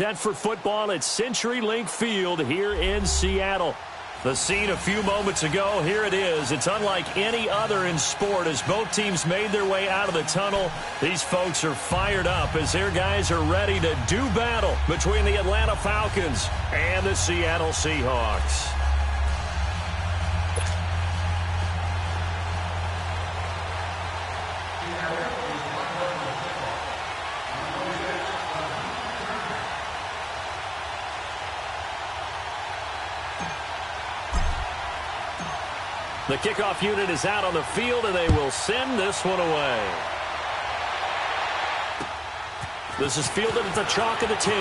set for football at CenturyLink Field here in Seattle. The scene a few moments ago, here it is. It's unlike any other in sport as both teams made their way out of the tunnel. These folks are fired up as their guys are ready to do battle between the Atlanta Falcons and the Seattle Seahawks. The kickoff unit is out on the field, and they will send this one away. This is fielded at the chalk of the 10.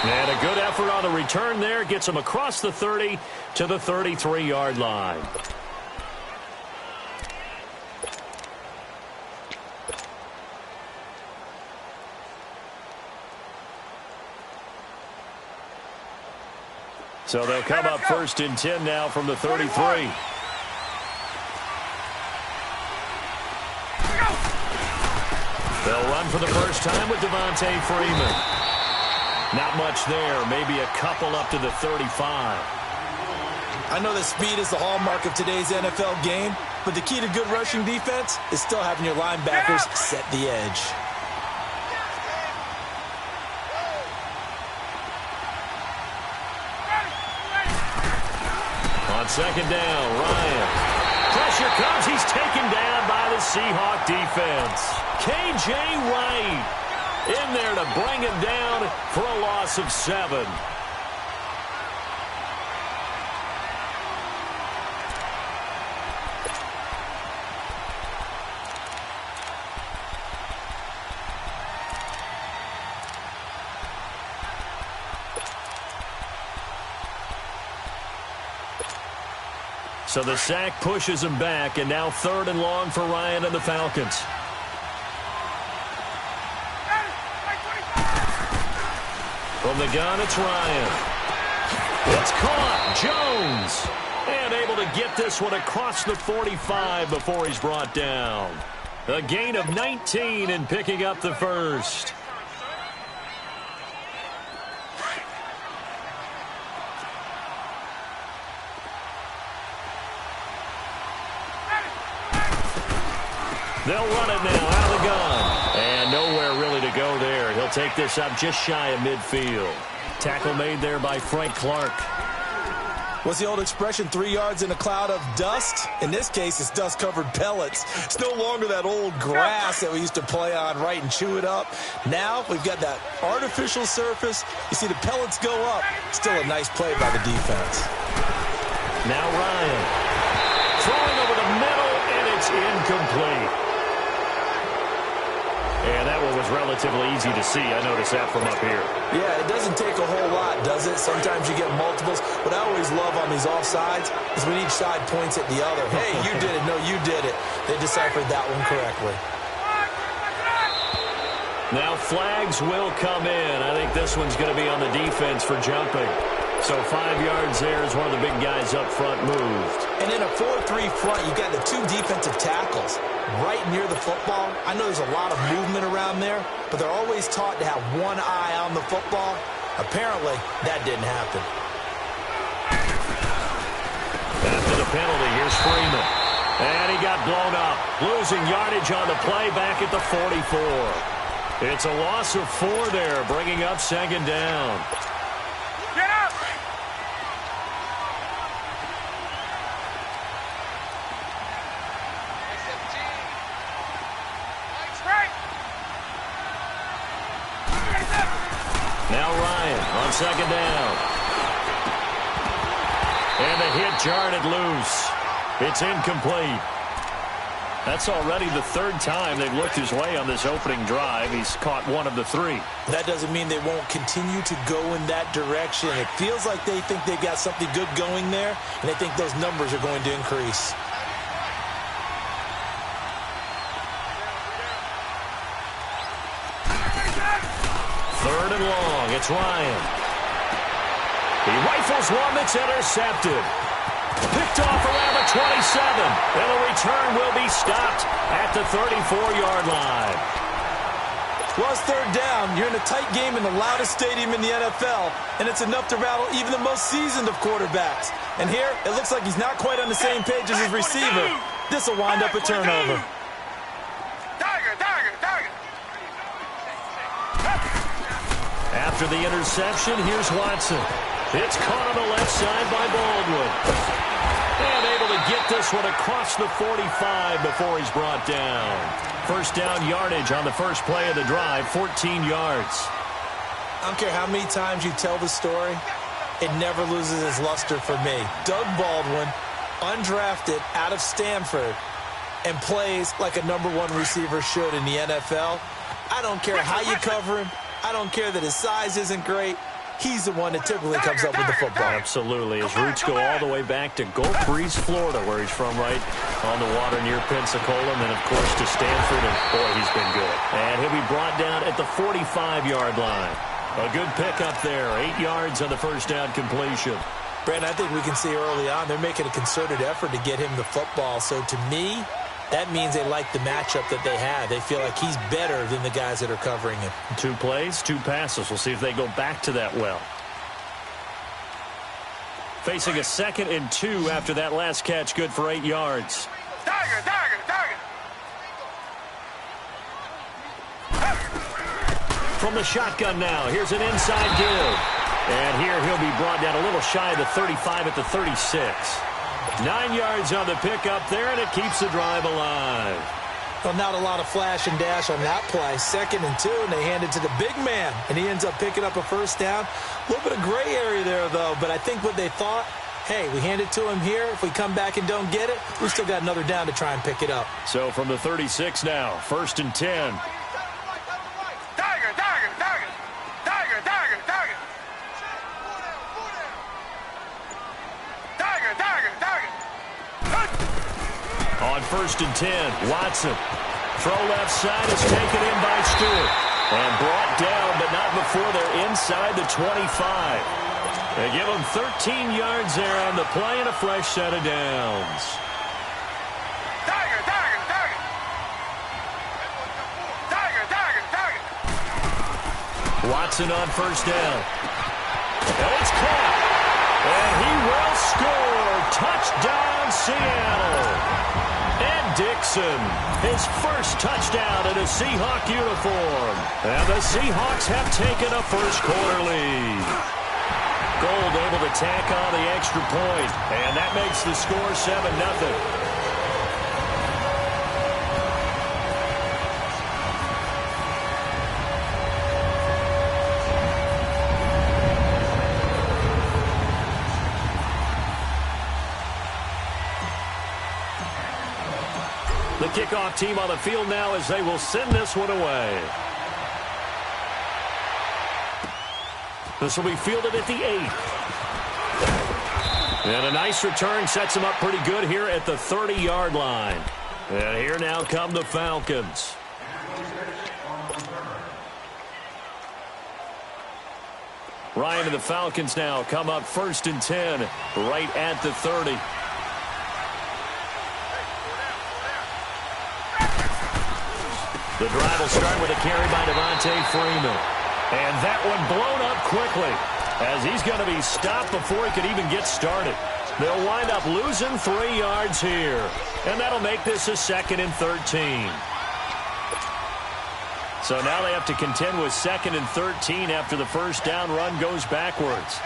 And a good effort on the return there. Gets him across the 30 to the 33-yard line. So they'll come up first and 10 now from the 33. They'll run for the first time with Devontae Freeman. Not much there, maybe a couple up to the 35. I know that speed is the hallmark of today's NFL game, but the key to good rushing defense is still having your linebackers set the edge. On second down, Ryan. Pressure comes. He's taken down by the Seahawk defense. K.J. Wright in there to bring him down for a loss of 7. So the sack pushes him back, and now 3rd and long for Ryan and the Falcons. From the gun, it's Ryan. It's caught. Jones. And able to get this one across the 45 before he's brought down. A gain of 19 and picking up the first. They'll run it now out of the gun. And nowhere really to go there. He'll take this up just shy of midfield. Tackle made there by Frank Clark. What's the old expression, 3 yards in a cloud of dust? In this case, it's dust-covered pellets. It's no longer that old grass that we used to play on, right, and chew it up. Now we've got that artificial surface. You see the pellets go up. Still a nice play by the defense. Now Ryan. Throwing over the middle, and it's incomplete. And that one was relatively easy to see. I noticed that from up here. Yeah, it doesn't take a whole lot, does it? Sometimes you get multiples. What I always love on these offsides is when each side points at the other. Hey, you did it. No, you did it. They deciphered that one correctly. Now flags will come in. I think this one's going to be on the defense for jumping. So 5 yards there as one of the big guys up front moved. And in a 4-3 front, you got the 2 defensive tackles right near the football. I know there's a lot of movement around there, but they're always taught to have one eye on the football. Apparently, that didn't happen. After the penalty, here's Freeman. And he got blown up, losing yardage on the play back at the 44. It's a loss of 4 there, bringing up second down. Get up! Now Ryan on second down. And the hit jarred it loose. It's incomplete. That's already the 3rd time they've looked his way on this opening drive. He's caught 1 of the 3. That doesn't mean they won't continue to go in that direction. It feels like they think they've got something good going there, and they think those numbers are going to increase. Third and long. It's Ryan. He rifles one that's intercepted. Picked off around the 27. And the return will be stopped at the 34-yard line. Well, it's third down. You're in a tight game in the loudest stadium in the NFL, and it's enough to rattle even the most seasoned of quarterbacks. And here, it looks like he's not quite on the same page as his receiver. This will wind up a turnover. After the interception, here's Watson. It's caught on the left side by Baldwin. And able to get this one across the 45 before he's brought down. First down yardage on the first play of the drive, 14 yards. I don't care how many times you tell the story, it never loses its luster for me. Doug Baldwin, undrafted out of Stanford, and plays like a #1 receiver should in the NFL. I don't care how you cover him. I don't care that his size isn't great. He's the one that typically comes up with the football. Absolutely. His roots go all the way back to Gulf Breeze, Florida, where he's from, right on the water near Pensacola. And then, of course, to Stanford. And, boy, he's been good. And he'll be brought down at the 45-yard line. A good pickup there. 8 yards on the first down completion. Brandon, I think we can see early on they're making a concerted effort to get him the football. So, to me, that means they like the matchup that they have. They feel like he's better than the guys that are covering him. 2 plays, 2 passes. We'll see if they go back to that well. Facing a 2nd and 2 after that last catch, good for 8 yards. Tiger. From the shotgun now, here's an inside give. And here he'll be brought down a little shy of the 35 at the 36. 9 yards on the pickup there, and it keeps the drive alive. Well, not a lot of flash and dash on that play. 2nd and 2, and they hand it to the big man, and he ends up picking up a first down. A little bit of gray area there, though, but I think what they thought, hey, we hand it to him here. If we come back and don't get it, we still got another down to try and pick it up. So from the 36 now, 1st and 10. On 1st and 10, Watson. Throw left side is taken in by Stewart. And brought down, but not before they're inside the 25. They give him 13 yards there on the play and a fresh set of downs. Watson on 1st down. And it's caught. And he will score. Touchdown, Seattle. And Dixon, his first touchdown in a Seahawk uniform. And the Seahawks have taken a first-quarter lead. Gold able to tack on the extra point. And that makes the score 7-0. The kickoff team on the field now as they will send this one away. This will be fielded at the 8th. And a nice return sets them up pretty good here at the 30-yard line. And here now come the Falcons. Ryan and the Falcons now come up 1st and 10 right at the 30. The drive will start with a carry by Devontae Freeman. And that one blown up quickly as he's going to be stopped before he could even get started. They'll wind up losing 3 yards here. And that'll make this a 2nd and 13. So now they have to contend with 2nd and 13 after the first down run goes backwards.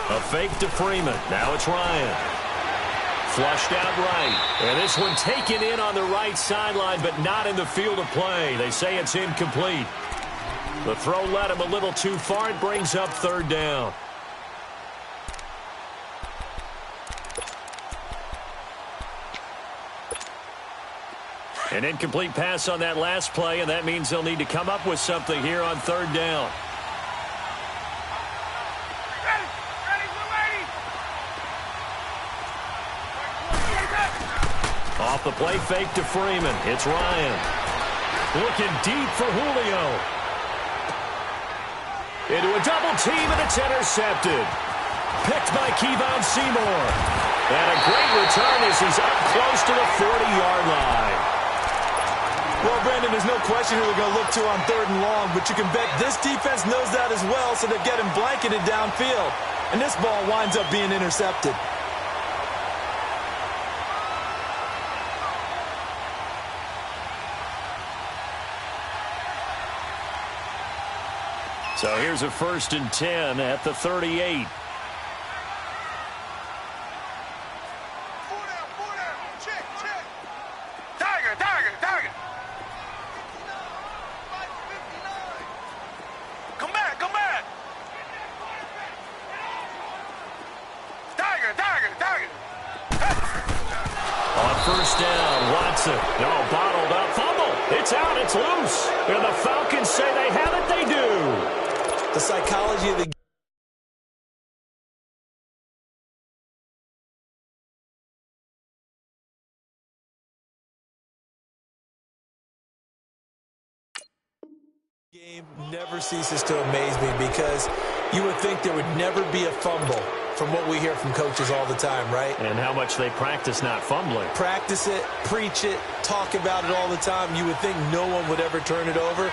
A fake to Freeman. Now it's Ryan. Flushed out right. And this one taken in on the right sideline, but not in the field of play. They say it's incomplete. The throw led him a little too far. It brings up 3rd down. An incomplete pass on that last play, and that means they'll need to come up with something here on 3rd down. Off the play fake to Freeman. It's Ryan. Looking deep for Julio. Into a double team, and it's intercepted. picked by Kevon Seymour. And a great return as he's up close to the 40-yard line. Well, Brandon, there's no question who they're going to look to on 3rd and long, but you can bet this defense knows that as well, so they're getting blanketed downfield. And this ball winds up being intercepted. So here's a 1st and 10 at the 38. Tiger. Come back. Tiger. On 1st down, Watson. No, bottled up. Fumble. It's out. It's loose. And the Falcons say they have it. They do. The psychology of the game never ceases to amaze me because you would think there would never be a fumble from what we hear from coaches all the time, right? And how much they practice not fumbling. Practice it, preach it, talk about it all the time. You would think no one would ever turn it over.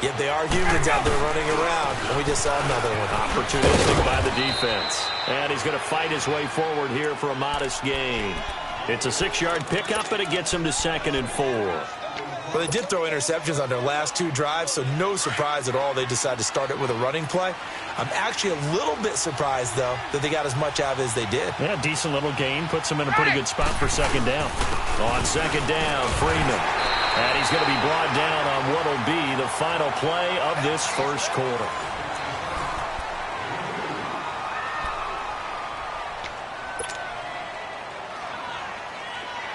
Yet they are humans out there running around, and we just saw another one. Opportunistic by the defense. And he's going to fight his way forward here for a modest gain. It's a 6-yard pickup, and it gets him to 2nd and 4. Well, they did throw interceptions on their last 2 drives, so no surprise at all they decided to start it with a running play. I'm actually a little bit surprised, though, that they got as much out of it as they did. Yeah, decent little gain. Puts them in a pretty good spot for 2nd down. On 2nd down, Freeman. And he's going to be brought down on what will be the final play of this 1st quarter.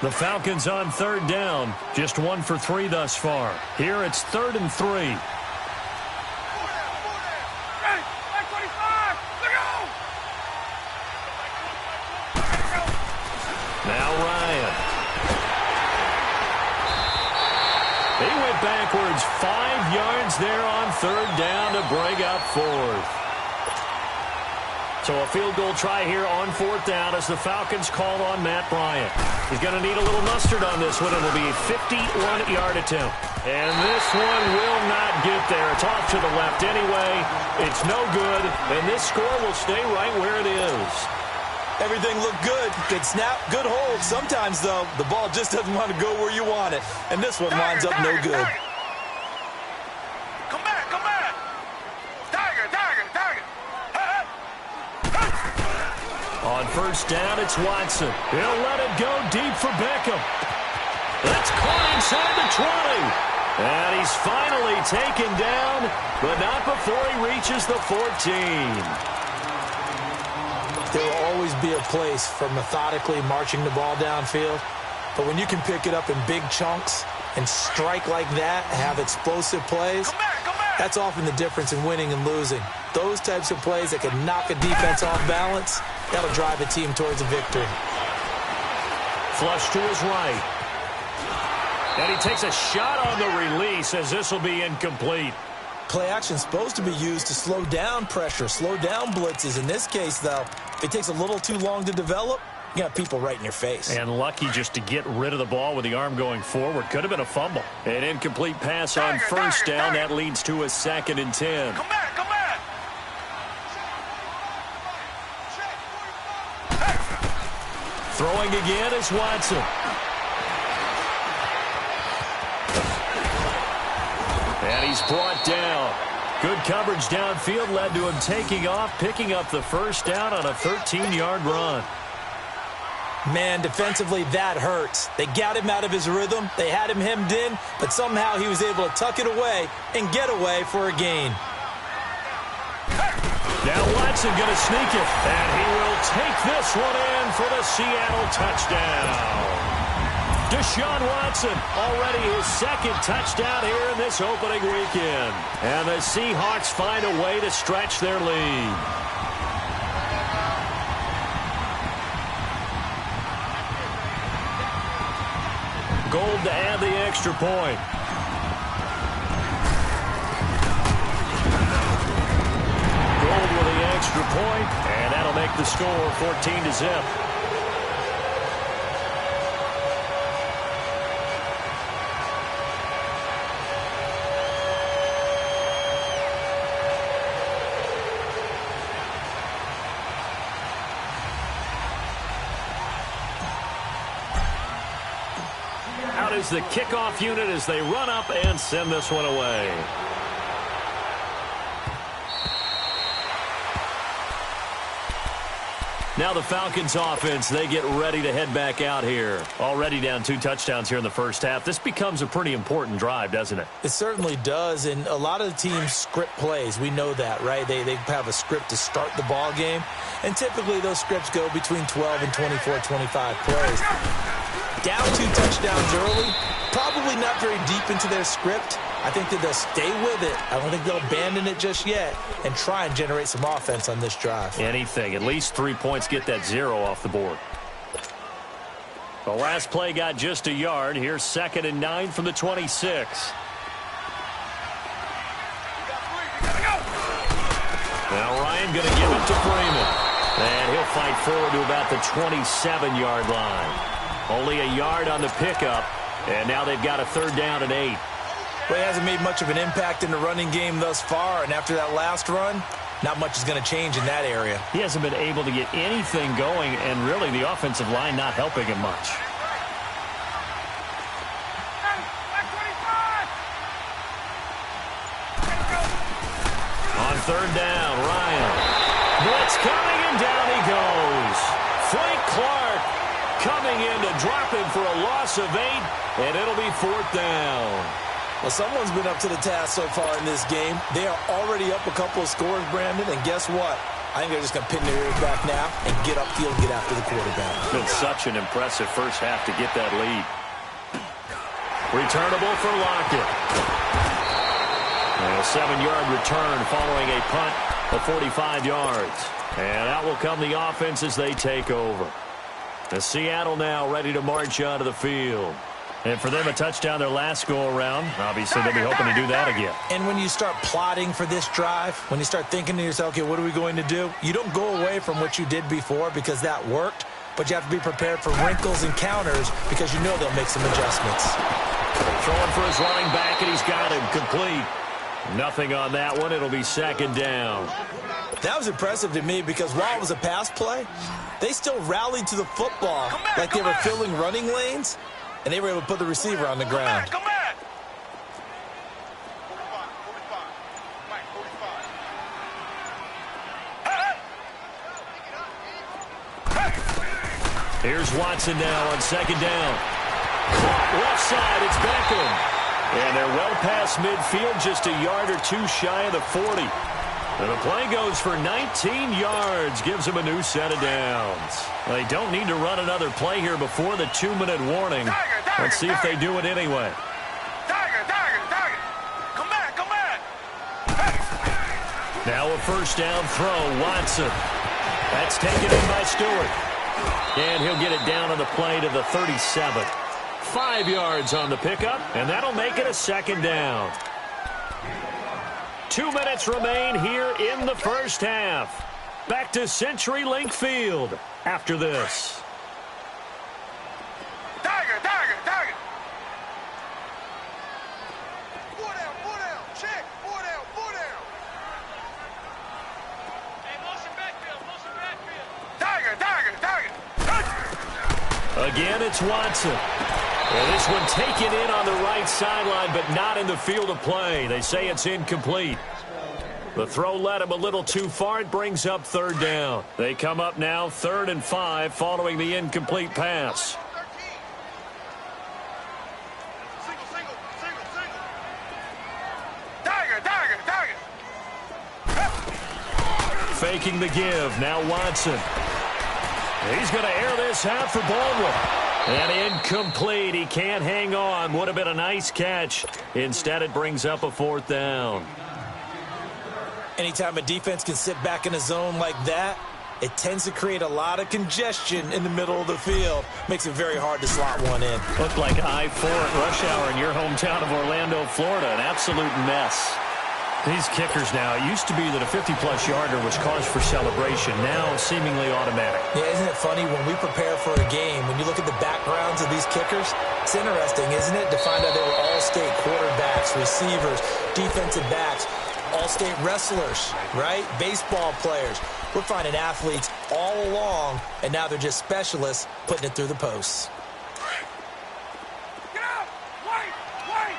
The Falcons on 3rd down. Just 1 for 3 thus far. Here it's 3rd and 3. Now Ryan. He went backwards 5 yards there on 3rd down to bring up 4th. So a field goal try here on 4th down as the Falcons call on Matt Bryant. He's going to need a little mustard on this one. It'll be a 51-yard attempt. And this one will not get there. It's off to the left anyway. It's no good. And this score will stay right where it is. Everything looked good. Good snap, good hold. Sometimes, though, the ball just doesn't want to go where you want it. And this one winds up no good. Come back. Tiger. On 1st down, it's Watson. He'll let it go deep for Beckham. That's caught inside the 20. And he's finally taken down, but not before he reaches the 14. There will always be a place for methodically marching the ball downfield. But when you can pick it up in big chunks and strike like that, have explosive plays, that's often the difference in winning and losing. Those types of plays that can knock a defense off balance, that'll drive a team towards a victory. Flush to his right. And he takes a shot on the release as this will be incomplete. Play action supposed to be used to slow down pressure, slow down blitzes. In this case, though, if it takes a little too long to develop, you got people right in your face. And lucky just to get rid of the ball with the arm going forward. Could have been a fumble. An incomplete pass on 1st down. That leads to a 2nd and 10. Come back. Throwing again is Watson. And he's brought down. Good coverage downfield led to him taking off, picking up the 1st down on a 13-yard run. Man, defensively, that hurts. They got him out of his rhythm. They had him hemmed in, but somehow he was able to tuck it away and get away for a gain. Now Watson going to sneak it, and he will take this one in for the Seattle touchdown. Deshaun Watson, already his 2nd touchdown here in this opening weekend. And the Seahawks find a way to stretch their lead. Gold to add the extra point. Gold with the extra extra point, and that'll make the score 14-0. Out is the kickoff unit as they run up and send this one away. Now the Falcons offense, they get ready to head back out here. Already down 2 touchdowns here in the first half. This becomes a pretty important drive, doesn't it? It certainly does, and a lot of the teams script plays. We know that, right? They have a script to start the ball game, and typically those scripts go between 12 and 24, 25 plays. Down 2 touchdowns early, probably not very deep into their script. I think that they'll stay with it. I don't think they'll abandon it just yet and try and generate some offense on this drive. Anything. At least 3 points, get that 0 off the board. The last play got just a yard. Here's 2nd and 9 from the 26. Now Ryan going to give it to Freeman. And he'll fight forward to about the 27-yard line. Only a yard on the pickup. And now they've got a 3rd down and 8. Well, he hasn't made much of an impact in the running game thus far, and after that last run, not much is going to change in that area. He hasn't been able to get anything going, and really the offensive line not helping him much. On 3rd down, Ryan. Blitz coming, and down he goes. Frank Clark coming in to drop him for a loss of 8, and it'll be 4th down. Well, someone's been up to the task so far in this game. They are already up a couple of scores, Brandon, and guess what? I think they're just going to pin their ears back now and get upfield and get after the quarterback. It's been such an impressive first half to get that lead. Returnable for Lockett. And a 7-yard return following a punt of 45 yards. And out will come the offense as they take over. The Seattle now ready to march onto the field. And for them, a touchdown their last go-around. Obviously, they'll be hoping to do that again. And when you start plotting for this drive, when you start thinking to yourself, okay, what are we going to do? You don't go away from what you did before because that worked, but you have to be prepared for wrinkles and counters because you know they'll make some adjustments. Throwing for his running back, and he's got him complete. Nothing on that one. It'll be 2nd down. That was impressive to me because while it was a pass play, they still rallied to the football like they were filling running lanes. And they were able to put the receiver on the ground. Come back. Here's Watson now on 2nd down. Caught left side, it's Beckham. And they're well past midfield, just a yard or 2 shy of the 40. And the play goes for 19 yards, gives them a new set of downs. They don't need to run another play here before the 2-minute warning. Let's see if they do it anyway. Tiger. Come back. Now a 1st down throw, Watson. That's taken in by Stewart. And he'll get it down on the play to the 37. 5 yards on the pickup, and that'll make it a 2nd down. 2 minutes remain here in the first half. Back to CenturyLink Field after this. Tiger. 4 down. Check. 4 down. Hey, motion backfield. Tiger. Again, it's Watson. Well, this one taken in on the right sideline, but not in the field of play. They say it's incomplete. The throw led him a little too far. It brings up 3rd down. They come up now 3rd and 5 following the incomplete pass. Tiger. Faking the give. Now Watson. He's going to air this out for Baldwin. And incomplete. He can't hang on. Would have been a nice catch. Instead, it brings up a 4th down. Anytime a defense can sit back in a zone like that, it tends to create a lot of congestion in the middle of the field. Makes it very hard to slot one in. Looked like I-4 at rush hour in your hometown of Orlando, Florida. An absolute mess. These kickers now, it used to be that a 50-plus yarder was cause for celebration. Now, seemingly automatic. Yeah, isn't it funny when we prepare for a game, when you look at the backgrounds of these kickers, it's interesting, isn't it, to find out they were all-state quarterbacks, receivers, defensive backs, all-state wrestlers, right? Baseball players. We're finding athletes all along, and now they're just specialists putting it through the posts. Get out! Wait! Wait!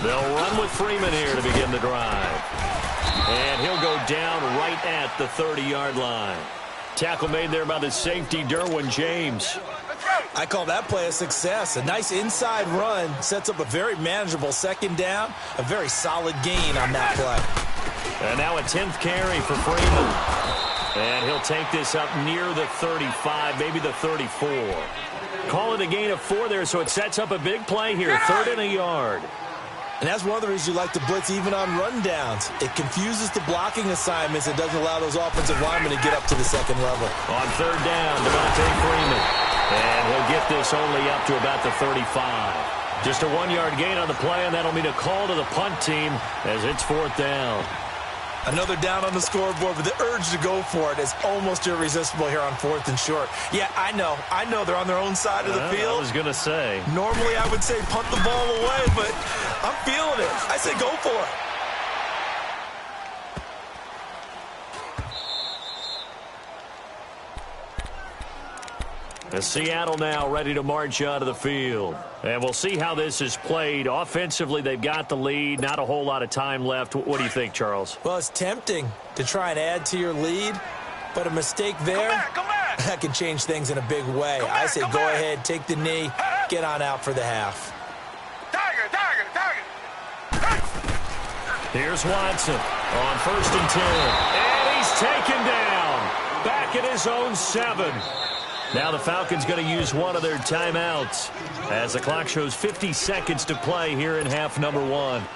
They'll run with Freeman here to begin the drive. And he'll go down right at the 30-yard line. Tackle made there by the safety, Derwin James. I call that play a success. A nice inside run sets up a very manageable second down. A very solid gain on that play. And now a 10th carry for Freeman. And he'll take this up near the 35, maybe the 34. Call it a gain of 4 there, so it sets up a big play here, 3rd and a yard. And that's one of the reasons you like to blitz even on rundowns. It confuses the blocking assignments. It doesn't allow those offensive linemen to get up to the second level. On 3rd down, Devontae Freeman. And he'll get this only up to about the 35. Just a 1-yard gain on the play, and that'll mean a call to the punt team as it's 4th down. Another down on the scoreboard, but the urge to go for it is almost irresistible here on 4th and short. Yeah, I know they're on their own side of the field. I was going to say. Normally I would say punt the ball away, but I'm feeling it. I say go for it. And Seattle now ready to march out of the field. And we'll see how this is played. Offensively, they've got the lead. Not a whole lot of time left. What do you think, Charles? Well, it's tempting to try and add to your lead, but a mistake there, that can change things in a big way. I say go ahead, take the knee, get on out for the half. Tiger, tiger, tiger. Here's Watson on 1st and 10. And he's taken down. Back at his own 7. Now the Falcons going to use one of their timeouts as the clock shows 50 seconds to play here in half number 1.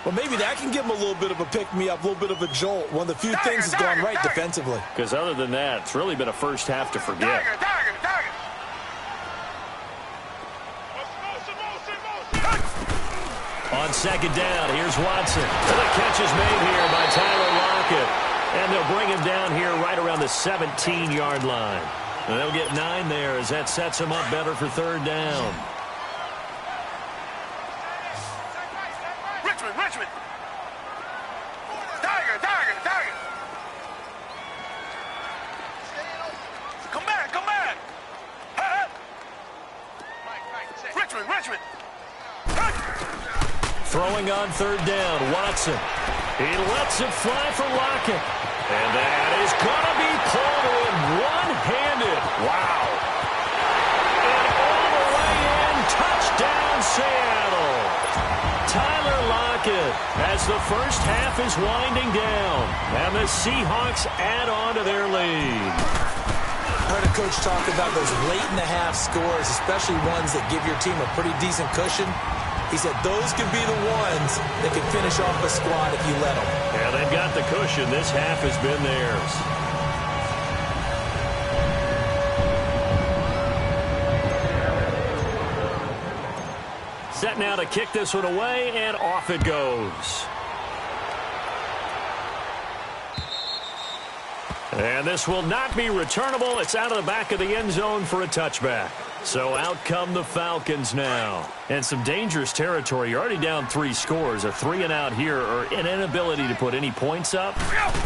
Well, maybe that can give them a little bit of a pick-me-up, a little bit of a jolt. One of the few things that's gone right defensively. Because other than that, it's really been a first half to forget. Tiger, tiger, tiger. On 2nd down, here's Watson. And the catch is made here by Tyler Lockett. And they'll bring him down here right around the 17-yard line. And they'll get 9 there as that sets them up better for 3rd down. Richmond, Richmond. Tiger, tiger, tiger. Come back, come back. Richmond, Richmond. Throwing on 3rd down, Watson. He lets it fly for Lockett. And that is going to be pulled in one-handed. Wow. And all the way in, touchdown Seattle. Tyler Lockett as the first half is winding down. And the Seahawks add on to their lead. I heard a coach talk about those late-in-the-half scores, especially ones that give your team a pretty decent cushion. He said those could be the ones that can finish off a squad if you let them. Yeah, they've got the cushion. This half has been theirs. Set now to kick this one away, and off it goes. And this will not be returnable. It's out of the back of the end zone for a touchback. So out come the Falcons now. And some dangerous territory. You're already down 3 scores. A 3-and-out here or an inability to put any points up.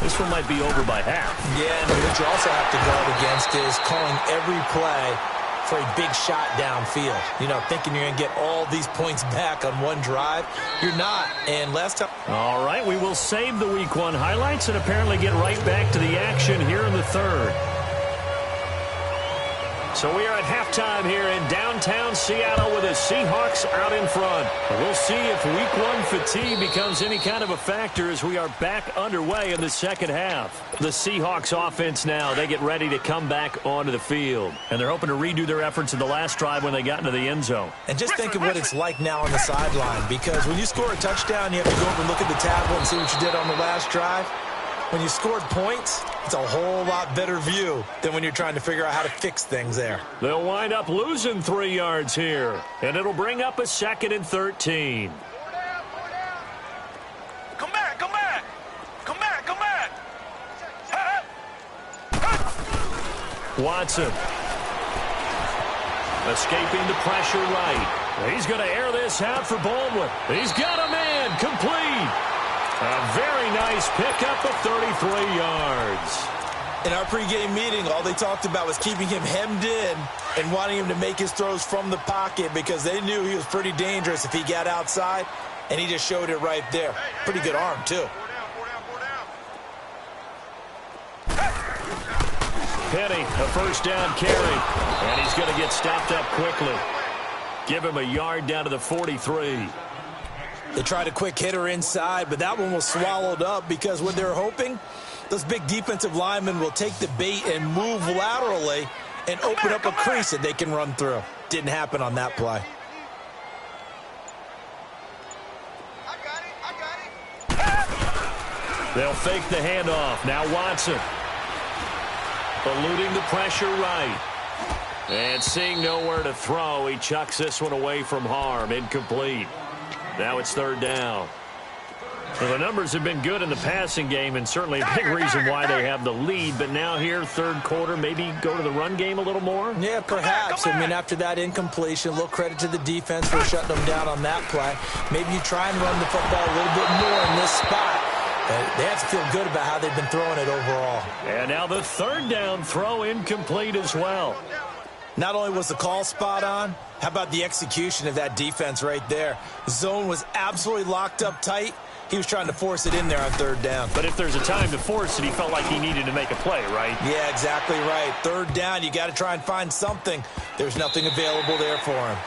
This one might be over by half. Yeah, and what you also have to guard against is calling every play for a big shot downfield. You know, thinking you're going to get all these points back on one drive. You're not. And last time... All right, we will save the Week 1 highlights and apparently get right back to the action here in the 3rd. So we are at halftime here in downtown Seattle with the Seahawks out in front. We'll see if Week 1 fatigue becomes any kind of a factor as we are back underway in the second half. The Seahawks offense now, they get ready to come back onto the field. And they're hoping to redo their efforts in the last drive when they got into the end zone. And just think of what it's like now on the sideline, because when you score a touchdown, you have to go over and look at the tablet and see what you did on the last drive. When you scored points, it's a whole lot better view than when you're trying to figure out how to fix things there. They'll wind up losing 3 yards here, and it'll bring up a 2nd and 13. Come back, come back. Come back, come back. Watson. Escaping the pressure right. He's going to air this out for Baldwin. He's got a man complete. A very nice pickup of 33 yards. In our pregame meeting, all they talked about was keeping him hemmed in and wanting him to make his throws from the pocket because they knew he was pretty dangerous if he got outside, and he just showed it right there. Pretty good arm, too. Penny, a first down carry, and he's going to get stopped up quickly. Give him a yard down to the 43. They tried a quick hitter inside, but that one was swallowed up because what they're hoping, those big defensive linemen will take the bait and move laterally and open up a crease that they can run through. Didn't happen on that play. They'll fake the handoff. Now Watson. Eluding the pressure right. And seeing nowhere to throw, he chucks this one away from harm. Incomplete. Now it's 3rd down. Well, the numbers have been good in the passing game, and certainly a big reason why they have the lead. But now here, 3rd quarter, maybe go to the run game a little more? Yeah, perhaps. I mean, after that incompletion, a little credit to the defense for shutting them down on that play. Maybe you try and run the football a little bit more in this spot. They have to feel good about how they've been throwing it overall. And now the 3rd down throw incomplete as well. Not only was the call spot on, how about the execution of that defense right there? The zone was absolutely locked up tight. He was trying to force it in there on 3rd down. But if there's a time to force it, he felt like he needed to make a play, right? Yeah, exactly right. 3rd down, you got to try and find something. There's nothing available there for him.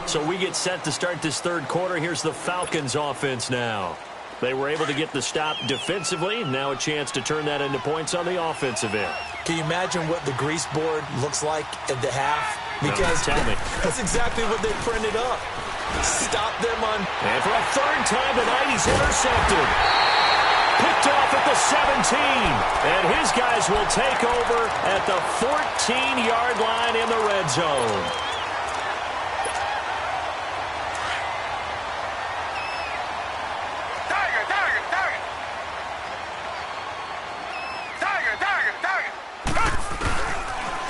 So we get set to start this 3rd quarter. Here's the Falcons offense now. They were able to get the stop defensively. Now a chance to turn that into points on the offensive end. Can you imagine what the grease board looks like at the half? Because tell me. That's exactly what they printed up. Stop them on. And for a 3rd time tonight, he's intercepted. Picked off at the 17. And his guys will take over at the 14-yard line in the red zone.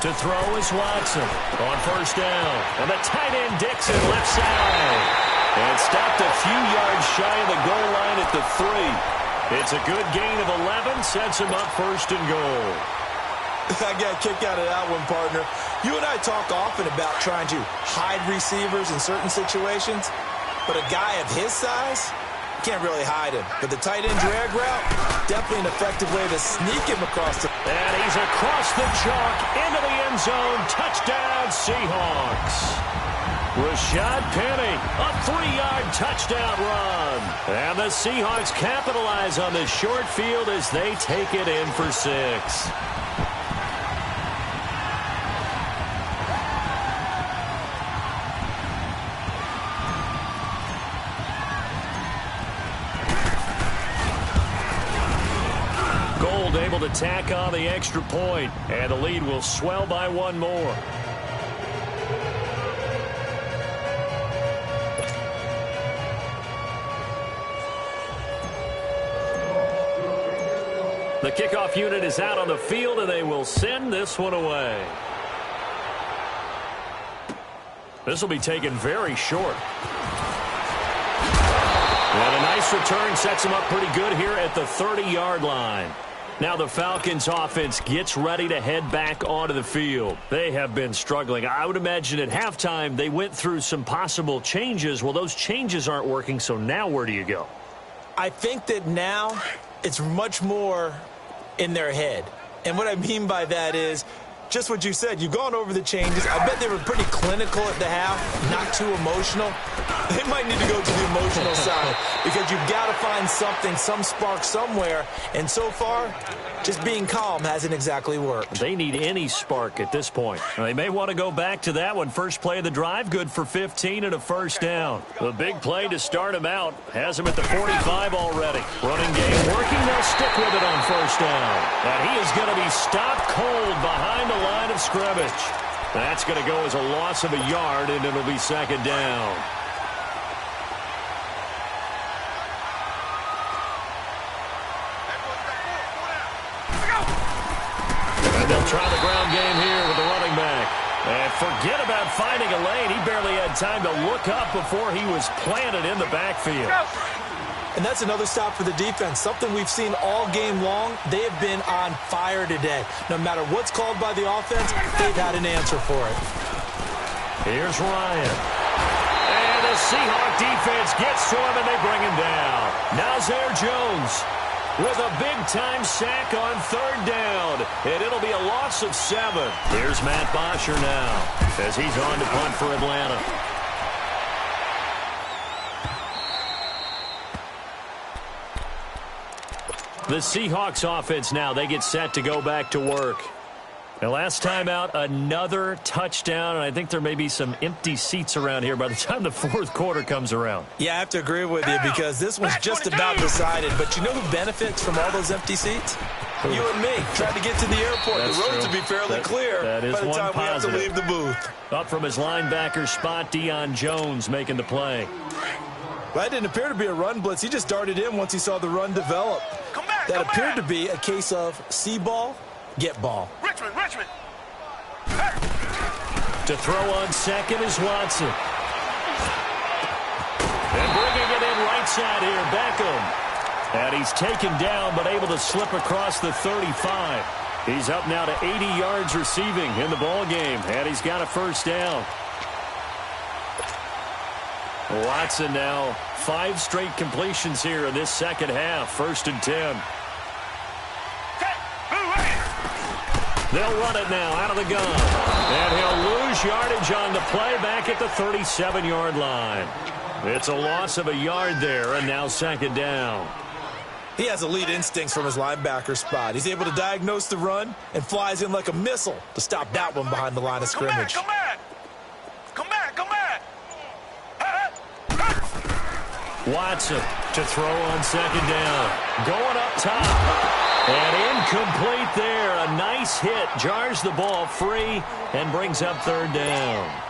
To throw is Watson on 1st down. And the tight end Dixon left side. And stopped a few yards shy of the goal line at the 3. It's a good gain of 11. Sets him up 1st and goal. I got a kick out of that one, partner. You and I talk often about trying to hide receivers in certain situations. But a guy of his size, can't really hide him. But the tight end drag route, definitely an effective way to sneak him across the... And he's across the chalk into the end zone. Touchdown, Seahawks. Rashad Penny, a 3-yard touchdown run. And the Seahawks capitalize on the short field as they take it in for 6. Able to tack on the extra point, and the lead will swell by 1 more. The kickoff unit is out on the field, and they will send this one away. This will be taken very short. And a nice return sets them up pretty good here at the 30-yard line. Now the Falcons offense gets ready to head back onto the field. They have been struggling. I would imagine at halftime they went through some possible changes. Well, those changes aren't working, so now where do you go? I think that now it's much more in their head. And what I mean by that is just what you said. You've gone over the changes. I bet they were pretty clinical at the half, not too emotional. They might need to go to the emotional side because you've got to find something, some spark somewhere. And so far, just being calm hasn't exactly worked. They need any spark at this point. They may want to go back to that one. First play of the drive, good for 15 and a first down. The big play to start him out has him at the 45 already. Running game working. They'll stick with it on first down. And he is going to be stopped cold behind the line of scrimmage. That's going to go as a loss of a yard, and it'll be second down. And they'll try the ground game here with the running back. And forget about finding a lane. He barely had time to look up before he was planted in the backfield. And that's another stop for the defense, something we've seen all game long. They have been on fire today. No matter what's called by the offense, they've had an answer for it. Here's Ryan. And the Seahawk defense gets to him, and they bring him down. Now Zare Jones with a big-time sack on third down. And it'll be a loss of 7. Here's Matt Bosher now as he's on to punt for Atlanta. The Seahawks offense now, they get set to go back to work. The last time out, another touchdown, and I think there may be some empty seats around here by the time the fourth quarter comes around. Yeah, I have to agree with you because this one's just about decided. But you know who benefits from all those empty seats? You and me, trying to get to the airport. That's the roads true. will be fairly clear that is by the time we have to leave the booth. Up from his linebacker spot, Deion Jones making the play. That didn't appear to be a run blitz. He just darted in once he saw the run develop. That appeared to be a case of see ball, get ball. Richmond. To throw on second is Watson. And bringing it in right side here, Beckham. And he's taken down, but able to slip across the 35. He's up now to 80 yards receiving in the ball game, and he's got a first down. Watson now 5 straight completions here in this second half. 1st and 10. They'll run it now out of the gun. And he'll lose yardage on the play back at the 37-yard line. It's a loss of a yard there, and now second down. He has elite instincts from his linebacker spot. He's able to diagnose the run and flies in like a missile to stop that one behind the line of scrimmage. Come back. Watson to throw on second down. Going up top. And incomplete there. A nice hit. Jars the ball free and brings up third down.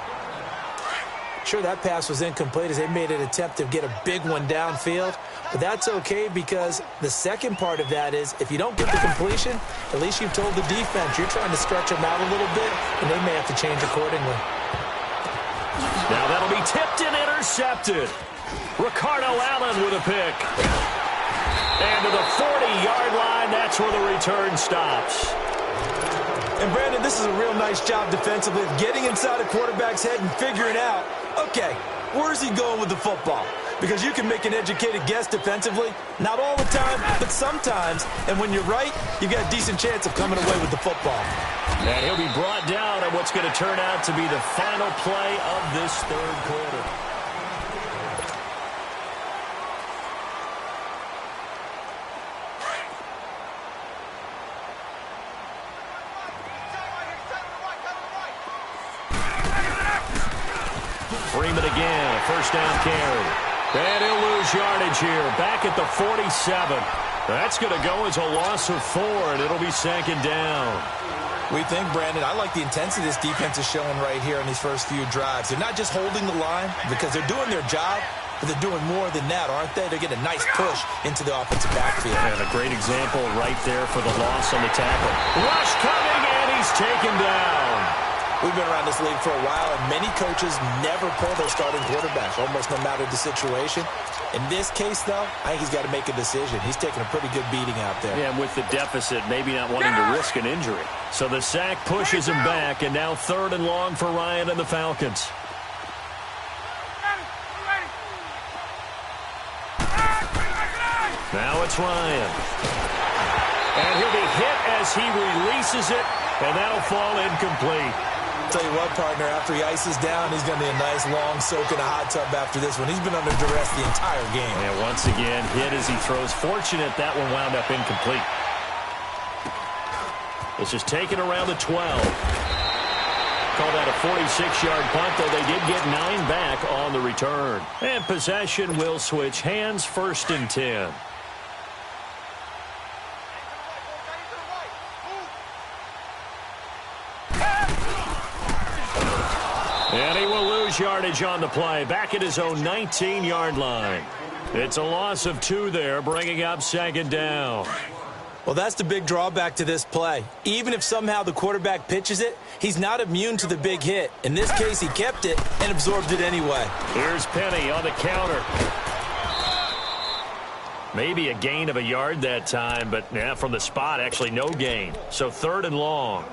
Sure, that pass was incomplete as they made an attempt to get a big one downfield. But that's okay because the second part of that is if you don't get the completion, at least you've told the defense you're trying to stretch them out a little bit, and they may have to change accordingly. Now that'll be tipped and intercepted. Ricardo Allen with a pick. And to the 40-yard line, that's where the return stops. And, Brandon, this is a real nice job defensively of getting inside a quarterback's head and figuring out, okay, where's he going with the football? Because you can make an educated guess defensively. Not all the time, but sometimes. And when you're right, you've got a decent chance of coming away with the football. And he'll be brought down at what's going to turn out to be the final play of this third quarter. Freeman again, a first down carry. And he'll lose yardage here, back at the 47. That's going to go as a loss of 4, and it'll be second down. We think, Brandon, I like the intensity this defense is showing right here in these first few drives. They're not just holding the line because they're doing their job, but they're doing more than that, aren't they? They're getting a nice push into the offensive backfield. And a great example right there for the loss on the tackle. Rush coming, and he's taken down. We've been around this league for a while, and many coaches never pull their starting quarterbacks, almost no matter the situation. In this case, though, I think he's got to make a decision. He's taking a pretty good beating out there. Yeah, and with the deficit, maybe not wanting to risk an injury. So the sack pushes him back, and now 3rd and long for Ryan and the Falcons. Now it's Ryan. And he'll be hit as he releases it, and that'll fall incomplete. Tell you what, partner, after he ices down, he's going to need a nice long soak in a hot tub after this one. He's been under duress the entire game. And once again, hit as he throws. Fortunate that one wound up incomplete. This is taken around the 12. Called out a 46-yard punt, though they did get 9 back on the return. And possession will switch hands, 1st and 10. And he will lose yardage on the play, back at his own 19-yard line. It's a loss of 2 there, bringing up 2nd down. Well, that's the big drawback to this play. Even if somehow the quarterback pitches it, he's not immune to the big hit. In this case, he kept it and absorbed it anyway. Here's Penny on the counter. Maybe a gain of a yard that time, but from the spot, actually no gain. So 3rd and long.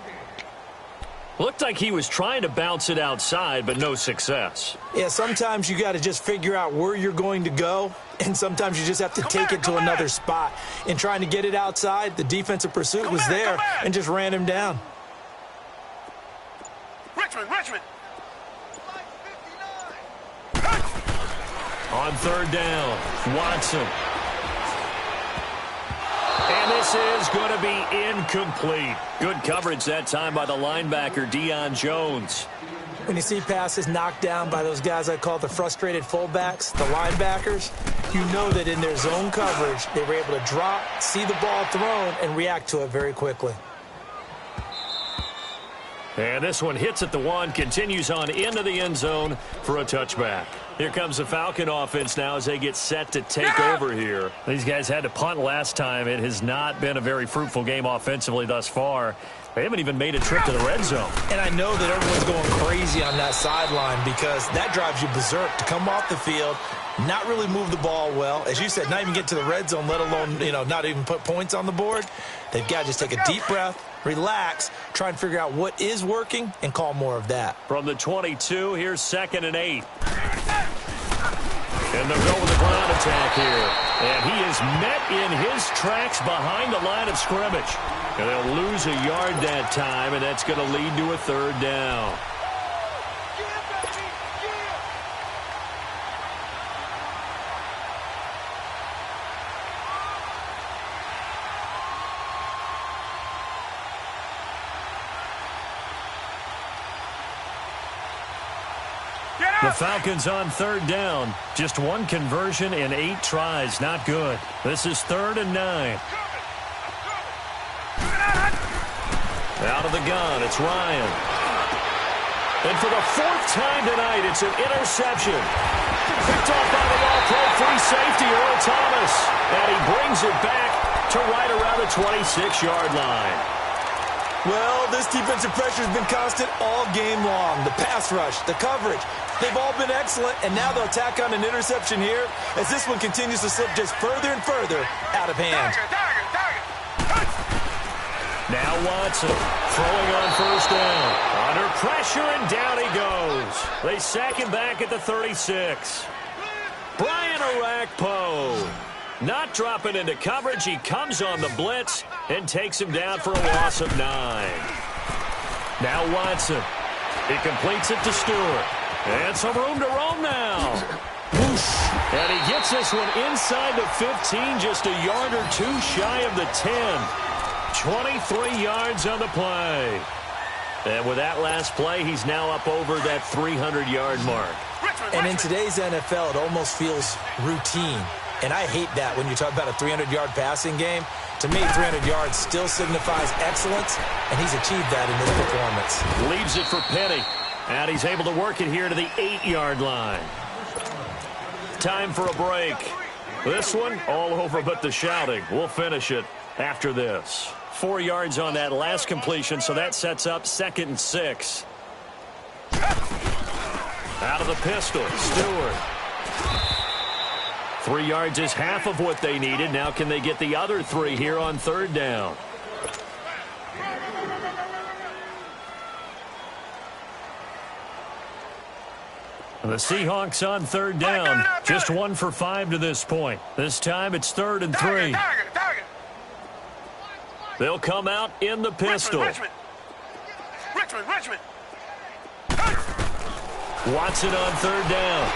Looked like he was trying to bounce it outside, but no success. Yeah, sometimes you got to just figure out where you're going to go, and sometimes you just have to take it to another spot. In trying to get it outside, the defensive pursuit was there and just ran him down. Richmond. On 3rd down, Watson. And this is going to be incomplete. Good coverage that time by the linebacker, Deion Jones. When you see passes knocked down by those guys I call the frustrated fullbacks, the linebackers, you know that in their zone coverage, they were able to drop, see the ball thrown, and react to it very quickly. And this one hits at the 1, continues on into the end zone for a touchback. Here comes the Falcon offense now as they get set to take over here. These guys had to punt last time. It has not been a very fruitful game offensively thus far. They haven't even made a trip to the red zone. And I know that everyone's going crazy on that sideline because that drives you berserk to come off the field, not really move the ball well. As you said, not even get to the red zone, let alone, not even put points on the board. They've got to just take a deep breath, relax, try and figure out what is working, and call more of that. From the 22, here's 2nd and 8. And they'll go with the ground attack here. And he is met in his tracks behind the line of scrimmage. And they'll lose a yard that time, and that's going to lead to a 3rd down. The Falcons on 3rd down. Just 1 conversion in 8 tries. Not good. This is 3rd and 9. Out of the gun, it's Ryan. And for the 4th time tonight, it's an interception. Picked off by the all-pro free safety, Earl Thomas. And he brings it back to right around the 26-yard line. Well, this defensive pressure has been constant all game long. The pass rush, the coverage, they've all been excellent, and now they'll tack on an interception here as this one continues to slip just further and further out of hand. Now Watson throwing on 1st down. Under pressure, and down he goes. They sack him back at the 36. Brian Orakpo not dropping into coverage. He comes on the blitz and takes him down for a loss of 9. Now Watson. He completes it to Stewart. And some room to roam now. Whoosh. And he gets this one inside the 15, just a yard or 2 shy of the 10. 23 yards on the play. And with that last play, he's now up over that 300-yard mark. And in today's NFL, it almost feels routine. And I hate that when you talk about a 300-yard passing game. To me, 300 yards still signifies excellence, and he's achieved that in this performance. Leaves it for Penny. And he's able to work it here to the 8-yard line. Time for a break. This one, all over but the shouting. We'll finish it after this. 4 yards on that last completion, so that sets up 2nd and 6. Out of the pistol, Stewart. 3 yards is half of what they needed. Now can they get the other 3 here on 3rd down? The Seahawks on 3rd down. Just 1 for 5 to this point. This time it's 3rd and 3. They'll come out in the pistol. Richmond. Watson on third down.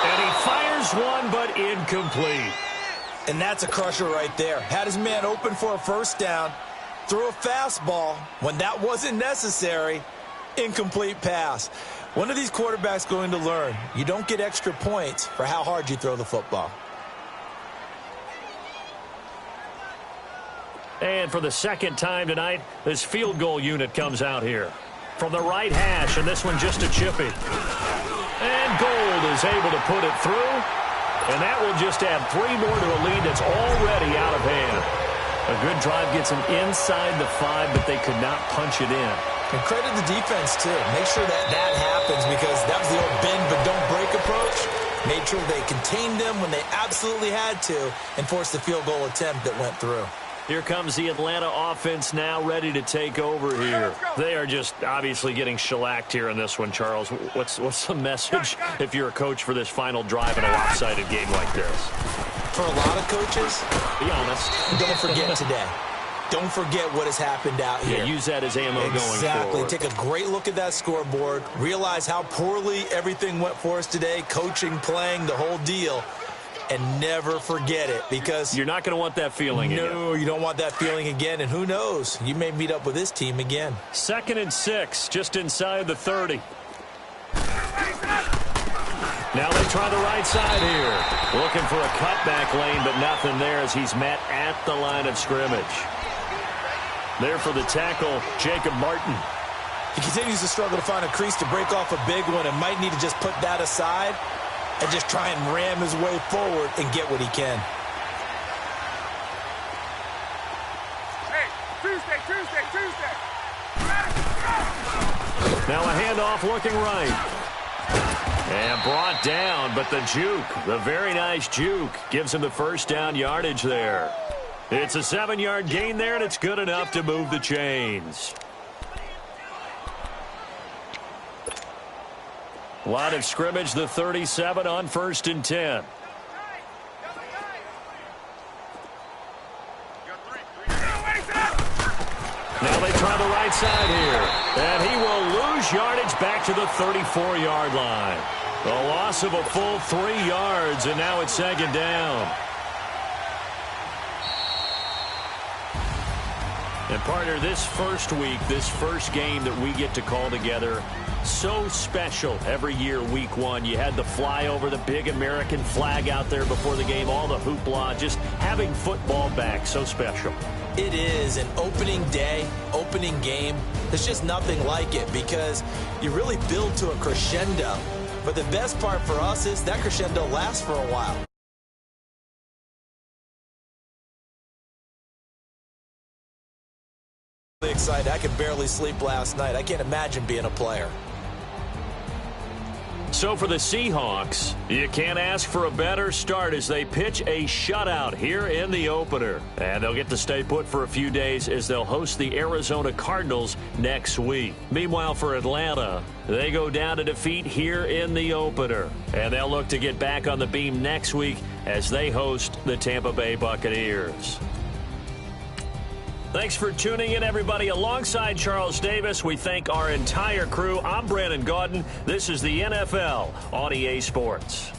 And he fires one, but incomplete. And that's a crusher right there. Had his man open for a first down, threw a fastball when that wasn't necessary, incomplete pass. One of these quarterbacks going to learn, you don't get extra points for how hard you throw the football. And for the second time tonight, this field goal unit comes out here. From the right hash, and this one just a chippy. And Gold is able to put it through. And that will just add 3 more to a lead that's already out of hand. A good drive gets them inside the 5, but they could not punch it in. And credit the defense, too. Make sure that happens, because that was the old bend but don't break approach. Made sure they contained them when they absolutely had to and forced the field goal attempt that went through. Here comes the Atlanta offense now ready to take over here. They are just obviously getting shellacked here in this one, Charles. What's the message if you're a coach for this final drive in a lopsided game like this? For a lot of coaches, be honest, don't forget today. Don't forget what has happened out here. Yeah, use that as ammo going forward. Exactly. Take a great look at that scoreboard. Realize how poorly everything went for us today. Coaching, playing, the whole deal. And never forget it, because you're not going to want that feeling again. No, you don't want that feeling again. And who knows? You may meet up with this team again. 2nd and 6, just inside the 30. Now they try the right side here. Looking for a cutback lane, but nothing there as he's met at the line of scrimmage. There for the tackle, Jacob Martin. He continues to struggle to find a crease to break off a big one and might need to just put that aside and just try and ram his way forward and get what he can. Hey, Tuesday. Now a handoff looking right. And brought down, but the juke, the very nice juke, gives him the first down yardage there. It's a 7-yard gain there, and it's good enough to move the chains. Line of scrimmage, the 37 on 1st and 10. Now they try the right side here. And he will lose yardage back to the 34-yard line. A loss of a full 3 yards, and now it's 2nd down. And partner, this first week, this first game that we get to call together, so special every year, week 1. You had the flyover, the big American flag out there before the game, all the hoopla, just having football back, so special. It is an opening day, opening game. There's just nothing like it, because you really build to a crescendo. But the best part for us is that crescendo lasts for a while. Excited. I could barely sleep last night. I can't imagine being a player. So for the Seahawks, you can't ask for a better start as they pitch a shutout here in the opener. And they'll get to stay put for a few days as they'll host the Arizona Cardinals next week. Meanwhile, for Atlanta, they go down to defeat here in the opener. And they'll look to get back on the beam next week as they host the Tampa Bay Buccaneers. Thanks for tuning in, everybody. Alongside Charles Davis, we thank our entire crew. I'm Brandon Gaudin. This is the NFL on EA Sports.